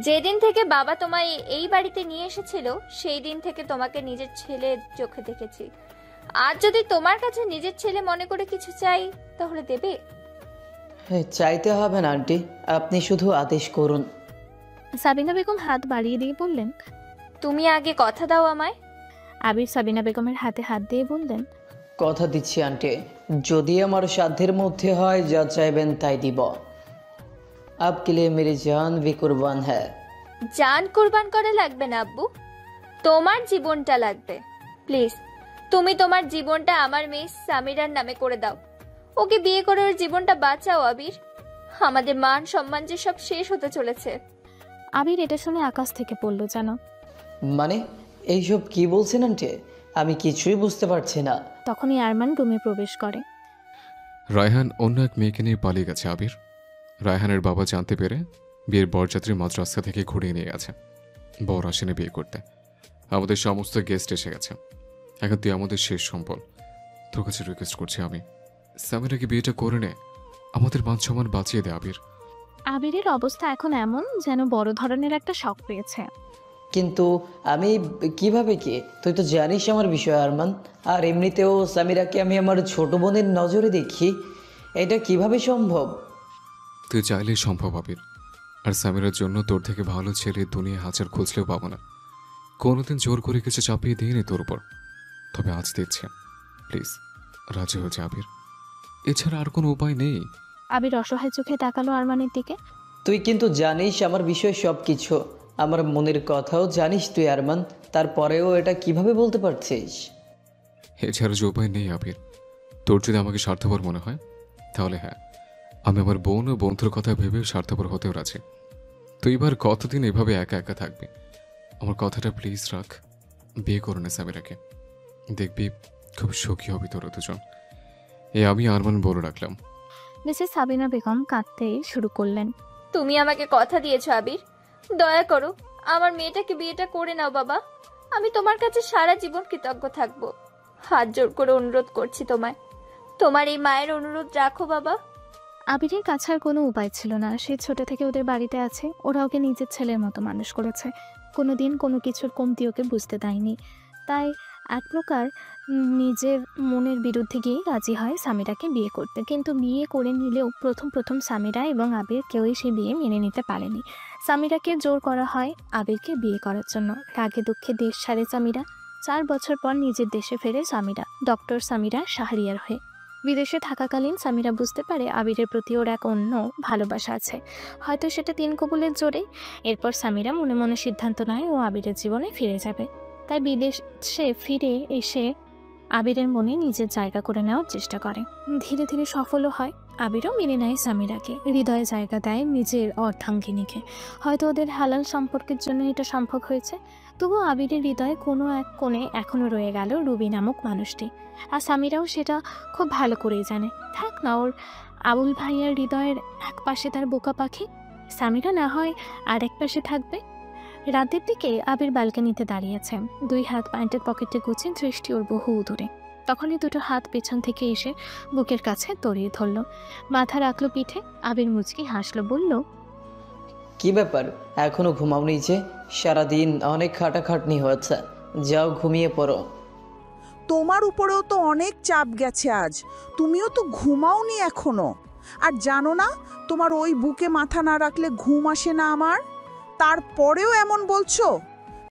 যেদিন থেকে বাবা তোমায় এই বাড়িতে নিয়ে এসেছিল সেই দিন থেকে তোমাকে নিজের ছেলের চোখে দেখেছি। আজ যদি তোমার কাছে নিজের ছেলে মনে করে কিছু চাই তাহলে দেবে? চাইতে হবে না আন্টি, আপনি শুধু আদেশ করুন। সাবিনা বেগম হাত বাড়িয়ে দিয়ে বললেন, তুমি আগে কথা দাও আমায়। আবির সাবিনা বেগমের হাতে হাত দিয়ে বললেন, কথা দিচ্ছি আন্টি, যদি আমার সাধ্যের মধ্যে হয় যা চাইবেন তাই দিব। आपके लिए मेरी जान भी कुर्बान है। জান কুরবান করে লাগবে না আব্বু, তোমার জীবনটা লাগবে। প্লিজ তুমি তোমার জীবনটা আমার মেয়ে সামিরার নামে করে দাও। ওকে বিয়ে করে ওর জীবনটা বাঁচাও আবির। আমাদের মান সম্মান যে সব শেষ হতে চলেছে। আবির এটা শুনে আকাশ থেকে পড়ল যেন। মানে এইসব কি বলছেন আন্টি? আমি কিছুই বুঝতে পারছি না। তখনই আরমান রুমে প্রবেশ করে। রায়হান অন্য এক মেয়েকে নিয়ে পালিয়ে গেছে আবির। রায়হানের বাবা জানতে পেরে বিয়ের বরযাত্রী মাদ্রাসা থেকে ঘুরিয়ে নিয়ে গেছে। বর আসেনি বিয়ে করতে। আমাদের সমস্ত গেস্ট এসে গেছে। এখন তুই আমাদের শেষ সম্বল। তোর কাছে রিকোয়েস্ট করছি আমি, সামিরাকে বিয়েটা করে নে, আমাদের মান সম্মান বাঁচিয়ে দে আবির। আবিরের অবস্থা এখন এমন যেন বড় ধরনের একটা শক পেয়েছে। কিন্তু আমি কিভাবে কি? তুই তো জানিস আমার বিষয় আরমান, আর এমনিতেও সামিরাকে আমি আমার ছোট বোনের নজরে দেখি। এটা কিভাবে সম্ভব? তুই চাইলেই সম্ভব আবির। আর সামিরার জন্য তোর থেকে ভালো ছেলে দুনিয়া হাজার খুঁজলেও পাবো না। কোনোদিন জোর করে কিছু চাপিয়ে দিইনি তোর উপর, তবে আজ দিচ্ছে। প্লিজ রাজি হয়ে যা আবির, এছাড়া আর কোনো উপায় নেই। আবির অসহায় চোখে তাকালো আরমানের দিকে। তুই কিন্তু জানিস আমার বিষয়ে সব কিছু, আমার মনের কথাও জানিস তুই আরমান, তারপরেও এটা কিভাবে বলতে পারছিস? এছাড়া যে উপায় নেই আবির। তোর যদি আমাকে স্বার্থপর মনে হয় তাহলে হ্যাঁ, আমি আমার বোন ও বন্ধুর কথা ভেবে স্বার্থপর হতেও রাজি। তুই এবার কতদিন এভাবে একা একা থাকবি? আমার কথাটা প্লিজ রাখ, বিয়ে করো না সামিরাকে, দেখবি খুব সুখী হবি তোরা দুজন। আমি আরমান বলে রাখলাম। মিসেস সাবিনা বেগম কাঁদতে শুরু করলেন। তুমি আমাকে কথা দিয়েছো আবির, দয়া করো আমার মেয়েটাকে বিয়েটা করে নাও বাবা। আমি তোমার কাছে সারা জীবন কৃতজ্ঞ থাকবো। হাত জোর করে অনুরোধ করছি তোমায়, তোমার এই মায়ের অনুরোধ রাখো বাবা। আবিরের কাছে আর কোনো উপায় ছিল না। সে ছোট থেকে ওদের বাড়িতে আছে, ওরা ওকে নিজের ছেলের মতো মানুষ করেছে, কোনোদিন কোনো কিছুর কমতি ওকে বুঝতে দেয়নি। তাই এক প্রকার নিজের মনের বিরুদ্ধে গিয়ে রাজি হয় সামিরাকে বিয়ে করতে। কিন্তু বিয়ে করে নিলেও প্রথম সামিরা এবং আবির কেউই সেই বিয়ে মেনে নিতে পারেনি। সামিরাকে জোর করা হয় আবিরকে বিয়ে করার জন্য। রাগে দুঃখে দেশ ছাড়ে সামিরা। 4 বছর পর নিজের দেশে ফেরে সামিরা, ডক্টর সামিরা শাহরিয়ার হয়ে। বিদেশে থাকাকালীন সামিরা বুঝতে পারে আবিরের প্রতি ওর এক অন্য ভালোবাসা আছে, হয়তো সেটা 3 কবুলের জোরে। এরপর সামিরা মনে মনে সিদ্ধান্ত নেয় ও আবিরের জীবনে ফিরে যাবে। তাই বিদেশে ফিরে এসে আবিরের মনে নিজের জায়গা করে নেওয়ার চেষ্টা করে। ধীরে ধীরে সফলও হয়। আবিরও মেনে নেয় সামিরাকে, হৃদয়ে জায়গা দেয় নিজের অর্ধাঙ্গিনীকে। হয়তো ওদের হালাল সম্পর্কের জন্য এটা সম্ভব হয়েছে, তবুও আবিরের হৃদয়ে কোনো এক কোণে এখনও রয়ে গেল রুবি নামক মানুষটি। আর সামিরাও সেটা খুব ভালো করেই জানে। থাক না ওর আবুল ভাইয়ার হৃদয়ের এক পাশে তার বোকা পাখি, সামিরা না হয় আর এক পাশে থাকবে। রাতের দিকে আবির ব্যালকনিতে দাঁড়িয়েছে, 2 হাত প্যান্টের পকেটে গুছিয়ে, দৃষ্টি ওর বহু দূরে। তখনই 2টো হাত পেছন থেকে এসে বুকের কাছে তড়িয়ে ধরল, মাথা রাখলো পিঠে। আবির মুচকি হাসলো, বলল, কি ব্যাপার, এখনো ঘুমাওনি যে? সারাদিন অনেক খাটাখাটনি হয়েছে, যাও ঘুমিয়ে পড়ো। তোমার উপরেও তো অনেক চাপ গেছে আজ, তুমিও তো ঘুমাওনি এখনো। আর জানো না, তোমার ওই বুকে মাথা না রাখলে ঘুম আসে না আমার। তারপরেও এমন বলছো?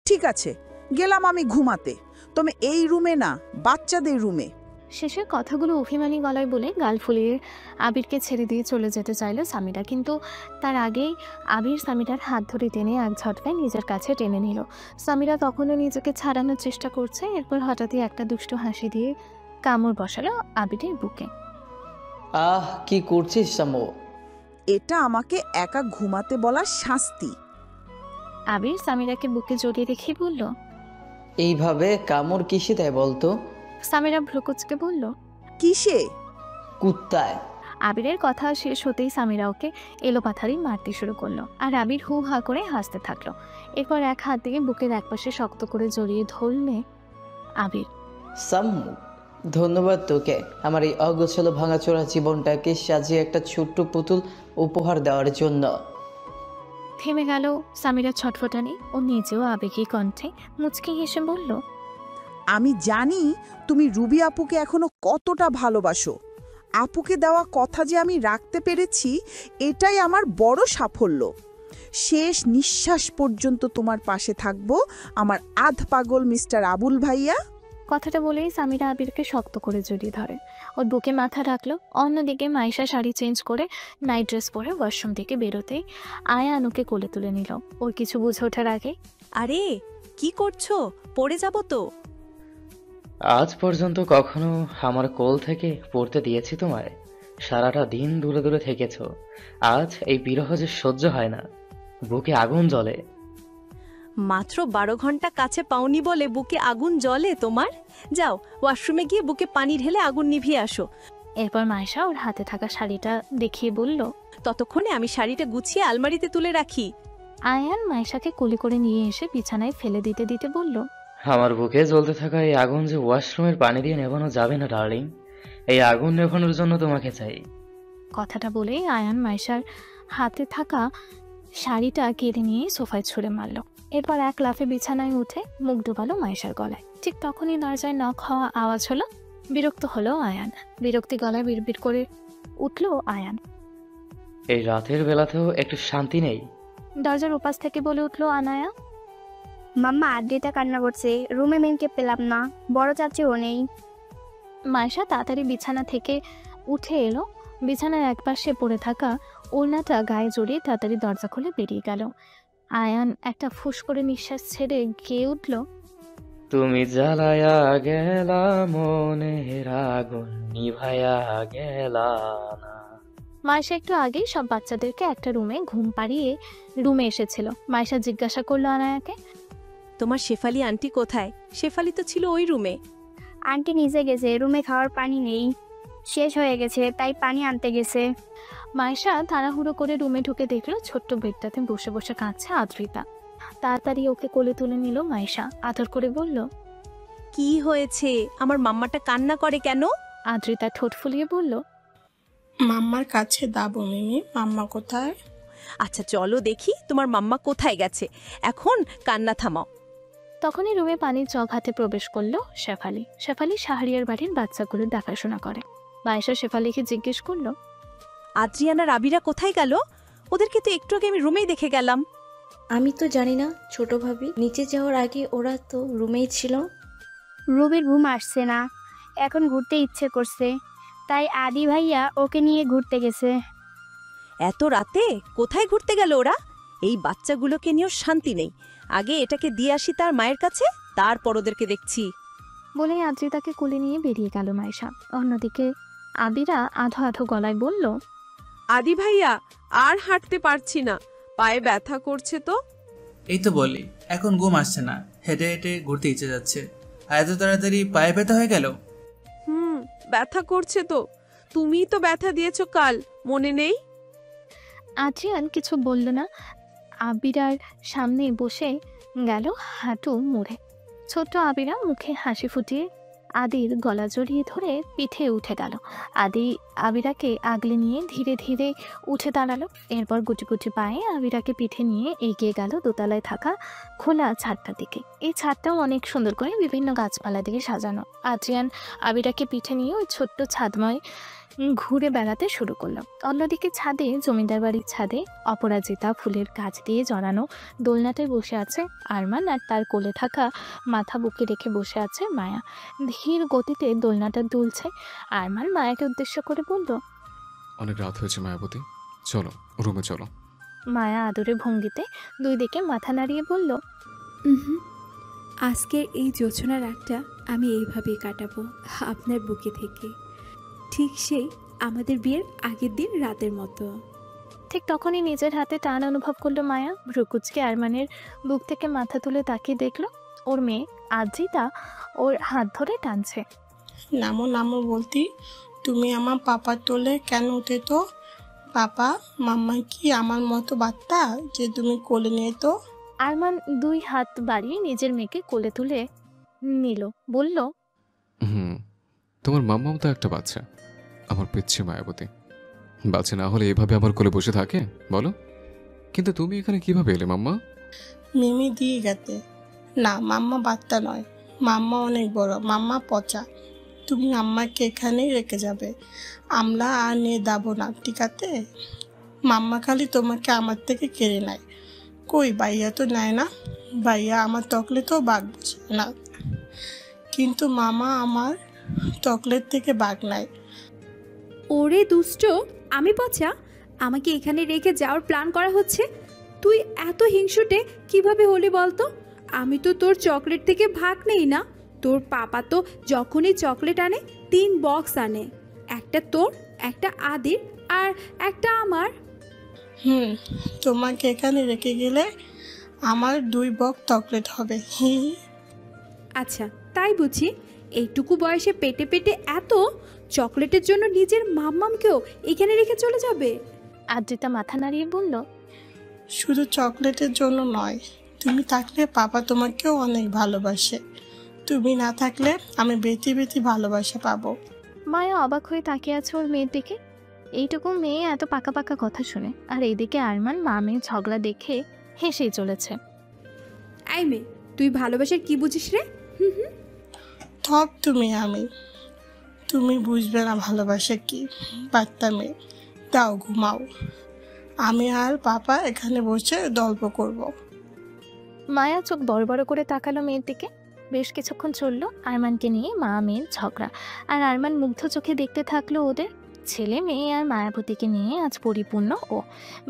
ঠিক আছে, গেলাম আমি ঘুমাতে। তুমি এই রুমে না, বাচ্চাদের রুমে। শেষের কথাগুলো অভিমানী গলায় বলে গাল ফুলিয়ে আবিরকে ছেড়ে দিয়ে চলে যেতে চাইল সামিরা। কিন্তু তার আগেই আবির সামিরার হাত ধরে টেনে এক ঝটকায় নিজের কাছে টেনে নিল। সামিরা তখনও নিজেকে ছাড়ানোর চেষ্টা করছে। এরপর হঠাৎই একটা দুষ্টু হাসি দিয়ে কামড় বসালো আবিরের বুকে। আহ, কি করছিস শামু? এটা আমাকে একা ঘুমাতে বলার শাস্তি। আবির সামিরাকে বুকে জড়িয়ে রেখে বলল, এইভাবে কামড় কিসে দেয় বলতো? সামিরা ভ্রুকুচকে বলল, কিসে? কুত্তায়। আবিরের কথা শেষ হতেই সামিরা ওকে এলোপাথারি মারতে শুরু করলো। আর আবির হু হা করে হাসতে থাকলো। এরপর এক হাত দিয়ে বুকের একপাশে শক্ত করে জড়িয়ে ধরলে আবির। সাম্মু, ধন্যবাদ তোকে আমার এই অগোছালো ভাঙাচোরা জীবনটাকে সাজিয়ে একটা ছোট্ট পুতুল উপহার দেওয়ার জন্য। থেমে গেল সামিরা ছটফটানি। ও নিজেও আবেগী কণ্ঠে মুচকি হেসে বলল, আমি জানি তুমি রুবি আপুকে এখনো কতটা ভালোবাসো। আপুকে দেওয়া কথা যে আমি রাখতে পেরেছি, এটাই আমার বড় সাফল্য। শেষ নিঃশ্বাস পর্যন্ত তোমার পাশে থাকবো আমার আধ পাগল মিস্টার আবুল ভাইয়া। কথাটা বলেই সামিরা আবিরকে শক্ত করে জড়িয়ে ধরে, ওর বুকে মাথা রাখলো। অন্যদিকে মাইশা শাড়ি চেঞ্জ করে নাইট ড্রেস পরে ওয়াশরুম থেকে বেরোতেই আয়ান ওকে কোলে তুলে নিল। ওর কিছু বুঝে ওঠার আগে, আরে কি করছো, পড়ে যাব তো। আজ পর্যন্ত কখনো আমার কোল থেকে পড়তে দিয়েছি তোমায়? সারাটা দিন দূরে দূরে থেকেছ, আজ এই বিরহ যে সহ্য হয় না, বুকে আগুন জ্বলে। মাত্র 12 ঘন্টা কাছে পাওনি বলে বুকে আগুন জ্বলে তোমার? যাও ওয়াশরুমে গিয়ে বুকে পানি ঢেলে আগুন নিভিয়ে আসো। এরপর মাইশা ওর হাতে থাকা শাড়িটা দেখিয়ে বলল, ততক্ষণে আমি শাড়িটা গুছিয়ে আলমারিতে তুলে রাখি। আয়ান মাইশাকে কোলে করে নিয়ে এসে বিছানায় ফেলে দিতে দিতে বলল, আমার বুকে জ্বলতে থাকা এই আগুন যে ওয়াশরুমের পানি দিয়ে নেভানো যাবে না ডার্লিং, এই আগুন নেভানোর জন্য তোমাকে চাই। কথাটা বলেই আয়ান মাইশার হাতে থাকা শাড়িটা কেড়ে নিয়ে সোফায় ছুঁড়ে মারল। এরপর এক লাফে বিছানায় উঠে মুখ ডুবালো মাইশার গলায়। ঠিক তখনই দরজায় নক হওয়া আওয়াজ হলো। বিরক্ত হলো আয়ান, বিরক্তি গলায় বিড়বিড় করে উঠল আয়ান, এই রাতের বেলাতেও একটু শান্তি নেই? দরজার উপাস থেকে বলে উঠল আনায়া, মাম্মা আড্ডিটা কান্না করছে, রুমে মেনকে পেলাম না, বড় চাচিও নেই। মাইশা তাড়াতাড়ি বিছানা থেকে উঠে এলো। বিছানার একপাশে পড়ে থাকা ওড়নাটা গায়ে জড়িয়ে তাড়াতাড়ি দরজা খুলে বেরিয়ে গেল। আয়ান একটা ফুস করে নিঃশ্বাস ছেড়ে গেয়ে উঠল, তুমি জ্বালায়া গেলা মনের আগুন নিভায়া গেলা না। মায়েশা একটু আগেই সব বাচ্চাদেরকে একটা রুমে ঘুম পাড়িয়ে রুমে এসেছিল। মায়েশা জিজ্ঞাসা করলো আনায়াকে, তোমার শেফালি আন্টি কোথায়? শেফালি তো ছিল ওই রুমে। আন্টি নিজে গেছে, রুমে খাওয়ার পানি নেই, শেষ হয়ে গেছে, তাই পানি আনতে গেছে। মায়েশা তাড়াহুড়ো করে রুমে ঢুকে দেখলো ছোট্ট বেডটাতে বসে বসে কাঁদছে আদ্রিতা। তাড়াতাড়ি ওকে কোলে তুলে নিল মায়েশা, আদর করে বলল, কি হয়েছে? আমার মাম্মাটা কান্না করে কেন? আদ্রিতা ঠোঁট ফুলিয়ে বলল, মাম্মার কাছে দাবো মিমি, মাম্মা কোথায়? আচ্ছা চলো দেখি তোমার মাম্মা কোথায় গেছে, এখন কান্না থামাও। তখনই রুমে পানির জগ হাতে প্রবেশ করলো শেফালি। শেফালি শাহরিয়ার বাড়ির বাচ্চাগুলোর দেখাশোনা করে। মায়েশা শেফালিকে জিজ্ঞেস করলো, আদ্রিয়ানা রাবিরা কোথায় গেল? ওদেরকে তো একটু আগে আমি রুমেই দেখে গেলাম। আমি তো জানি না ছোট ভাবি, নিচে যাওয়ার আগে ওরা তো রুমেই ছিল। রবির ঘুম আসছে না, এখন ঘুরতে ইচ্ছে করছে, তাই আদি ভাইয়া ওকে নিয়ে ঘুরতে গেছে। এত রাতে কোথায় ঘুরতে গেল ওরা? এই বাচ্চাগুলোকে নিয়েও শান্তি নেই। আগে এটাকে দিয়ে আসি তার মায়ের কাছে, তারপর ওদেরকে দেখছি। বলেই আদ্রিতাকে কোলে নিয়ে বেরিয়ে গেল মায়েশা। অন্যদিকে আদিরা আধো আধো গলায় বলল, আদি ভাইয়া আর হাঁটতে পারছি না, পায়ে ব্যথা করছে তো। এই তো বলি, এখন ঘুম আসছে না, হেঁটে হেঁটে ঘুরতে ইচ্ছে যাচ্ছে, আর এত তাড়াতাড়ি পায়ে ব্যথা হয়ে গেল। ব্যথা করছে তো, তুমিই তো ব্যথা দিয়েছো কাল, মনে নেই? আদ্রিয়ান কিছু বলল না, আবিরার সামনে বসে গেল হাঁটু মুড়ে। ছোট্ট আবিরা মুখে হাসি ফুটিয়ে আদির গলা জড়িয়ে ধরে পিঠে উঠে গেল। আদি আবিরাকে আগলে নিয়ে ধীরে ধীরে উঠে দাঁড়ালো। এরপর গুটি গুটি পায়ে আবিরাকে পিঠে নিয়ে এগিয়ে গেল দোতলায় থাকা খোলা ছাদটার দিকে। এই ছাদটাও অনেক সুন্দর করে বিভিন্ন গাছপালা দিয়ে সাজানো। আদ্রিয়ান আবিরাকে পিঠে নিয়ে ওই ছোট্ট ছাদময় ঘুরে বেড়াতে শুরু করলো। অন্যদিকে ছাদে, জমিদার বাড়ির ছাদে অপরাজিতা ফুলের গাছ দিয়ে জড়ানো দোলনাতে বসে আছে আরমান, আর তার কোলে থাকা মাথা বুকে রেখে বসে আছে মায়া। ধীর গতিতে দোলনাটা দুলছে। আরমান মায়াকে উদ্দেশ্য করে বলল, অনেক রাত হয়েছে মায়াবতী, চলো রুমে চলো। মায়া আদরে ভঙ্গিতে দুই দিকে মাথা নাড়িয়ে বলল, আজকের এই জোছনা রাতটা আমি এইভাবেই কাটাবো আপনার বুকে থেকে, ঠিক সেই আমাদের বিয়ের আগের দিন রাতের মতো। ঠিক তখনই নিজের হাতে টান অনুভব করলো মায়া। ভ্রুকুচকে আরমানের বুক থেকে মাথা তুলে তাকিয়ে দেখলো ওর মেয়ে আদ্রিতা ওর হাত ধরে টানছে। নামো নামো বলতি, তুমি আমার পাপার তোলে কেন উঠে? তো পাপা মাম্মা কি আমার মতো বাচ্চা যে তুমি কোলে নিয়ে? তো আরমান দুই হাত বাড়িয়ে নিজের মেয়েকে কোলে তুলে নিল, বলল, তোমার মাম্মাও তো একটা বাচ্চা, আমার পিচ্ছি মায়াবতী। বাচ্চা না হলে এভাবে আমার কোলে বসে থাকে বলো? কিন্তু তুমি এখানে কিভাবে এলে মাম্মা? মিমি দিয়ে গেছে। না, মাম্মা বাচ্চা নয়, মাম্মা অনেক বড়, মাম্মা পচা। তুমি মাম্মাকে এখানেই রেখে যাবে, আমরা আর নিয়ে যাবো না, ঠিক আছে? মাম্মা খালি তোমাকে আমার থেকে কেড়ে নেয়। কই ভাইয়া তো নেয় না, ভাইয়া আমার তকলে তো বাঘ বুঝে না, কিন্তু মামা আমার চকলেট থেকে বাঘ নেয়। ওরে দুষ্ট, আমি পচা? আমাকে এখানে রেখে যাওয়ার প্ল্যান করা হচ্ছে? তুই এত হিংসুটে কিভাবে হলি বলতো? আমি তো তোর চকলেট থেকে ভাগ নেই না। তোর পাপা তো যখনই চকলেট আনে 3 বক্স আনে, একটা তোর, একটা আদির, আর একটা আমার। তোমাকে এখানে রেখে গেলে আমার 2 বক্স চকলেট হবে। আচ্ছা তাই বুঝি? এইটুকু বয়সে পেটে পেটে এত চকলেটের জন্য নিজের মাম্মামকেও এখানে রেখে চলে যাবে? আদ্রিতা মাথা নাড়িয়ে বলল, শুধু চকলেটের জন্য নয়, তুমি থাকলে পাপা তোমাকেও অনেক ভালোবাসে, তুমি না থাকলে আমি বেঁচে বেঁচে ভালোবাসা পাবো। মায়া অবাক হয়ে তাকিয়ে আছে ওর মেয়ের দিকে। এইটুকু মেয়ে এত পাকা পাকা কথা শুনে, আর এইদিকে আরমান মা মেয়ে ঝগড়া দেখে হেসেই চলেছে। আই মেয়ে, তুই ভালোবাসার কি বুঝিস রে? সব তুমি বুঝবে না ভালোবাসা কি, বাচ্চা মেয়ে। দাও ঘুমাও, আমি আর পাপা এখানে বসে গল্প করব। মায়া চোখ বড় বড় করে তাকালো মেয়ের দিকে। বেশ কিছুক্ষণ চললো আরমানকে নিয়ে মা মেয়ের ঝগড়া, আর আরমান মুগ্ধ চোখে দেখতে থাকলো ওদের ছেলে মেয়ে আর মায়াবতীকে নিয়ে আজ পরিপূর্ণ ও।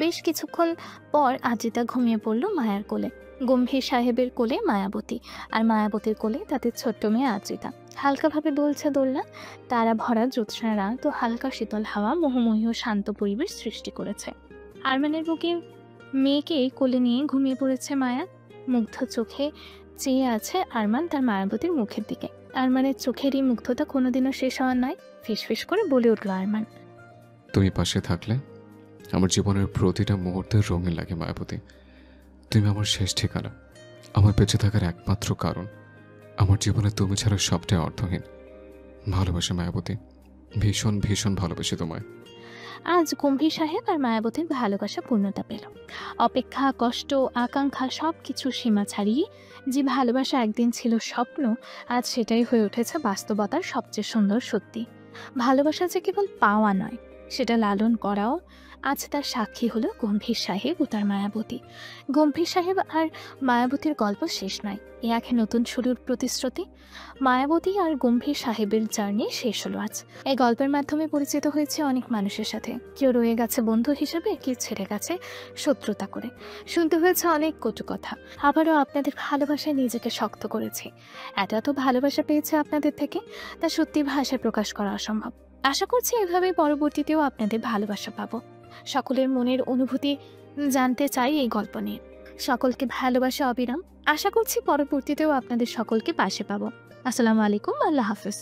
বেশ কিছুক্ষণ পর আদ্রিতা ঘুমিয়ে পড়লো মায়ার কোলে। গম্ভীর সাহেবের কোলে মায়াবতী, আর মায়াবতীর কোলে তাদের ছোট্ট মেয়ে আদ্রিতা। হালকাভাবে দুলছে দোলনা। তারা ভরা জ্যোৎস্না রাত ও হালকা শীতল হাওয়া মোহময়ী ও শান্ত পরিবেশ সৃষ্টি করেছে। আরমানের বুকে মেয়েকে কোলে নিয়ে ঘুমিয়ে পড়েছে মায়া। মুগ্ধ চোখে চেয়ে আছে আরমান তার মায়াবতীর মুখের দিকে। আরমানের চোখের এই মুগ্ধতা কোনোদিনও শেষ হওয়ার নয়। ফিসফিস করে বলে উঠল আরমান, তুমি পাশে থাকলে আমার জীবনের প্রতিটা মুহূর্তে রঙিন লাগে মায়াবতী। তুমি আমার শেষ ঠিকানা, আমার বেঁচে থাকার একমাত্র কারণ। আমার জীবনে তুমি ছাড়া সবটাই অর্থহীন। ভালোবাসে মায়াবতী, ভীষণ ভীষণ ভালোবাসি তোমায়। আজ গম্ভীর সাহেব আর মায়াবতীর ভালোবাসা পূর্ণতা পেল। অপেক্ষা, কষ্ট, আকাঙ্ক্ষা সব কিছু সীমা ছাড়িয়ে যে ভালোবাসা একদিন ছিল স্বপ্ন, আজ সেটাই হয়ে উঠেছে বাস্তবতার সবচেয়ে সুন্দর সত্যি। ভালোবাসা যে কেবল পাওয়া নয়, সেটা লালন করাও আজ তার সাক্ষী হলো গম্ভীর সাহেব ও তার মায়াবতী। গম্ভীর সাহেব আর মায়াবতীর গল্প শেষ নয়, এ এক নতুন শুরুর প্রতিশ্রুতি। মায়াবতী আর গম্ভীর সাহেবের জার্নি শেষ হলো আজ। এই গল্পের মাধ্যমে পরিচিত হয়েছে অনেক মানুষের সাথে। কেউ রয়ে গেছে বন্ধু হিসেবে, কেউ ছেড়ে গেছে শত্রুতা করে। শুনতে হয়েছে অনেক কটু কথা। আবারও আপনাদের ভালোবাসায় নিজেকে শক্ত করেছি। এত ভালোবাসা পেয়েছে আপনাদের থেকে, তা সত্যি ভাষায় প্রকাশ করা অসম্ভব। আশা করছি এভাবে পরবর্তীতেও আপনাদের ভালোবাসা পাবো। সকলের মনের অনুভূতি জানতে চাই এই গল্প নিয়ে। সকলকে ভালোবাসা অবিরাম। আশা করছি পরবর্তীতেও আপনাদের সকলকে পাশে পাবো। আসসালামু আলাইকুম, আল্লাহ হাফেজ।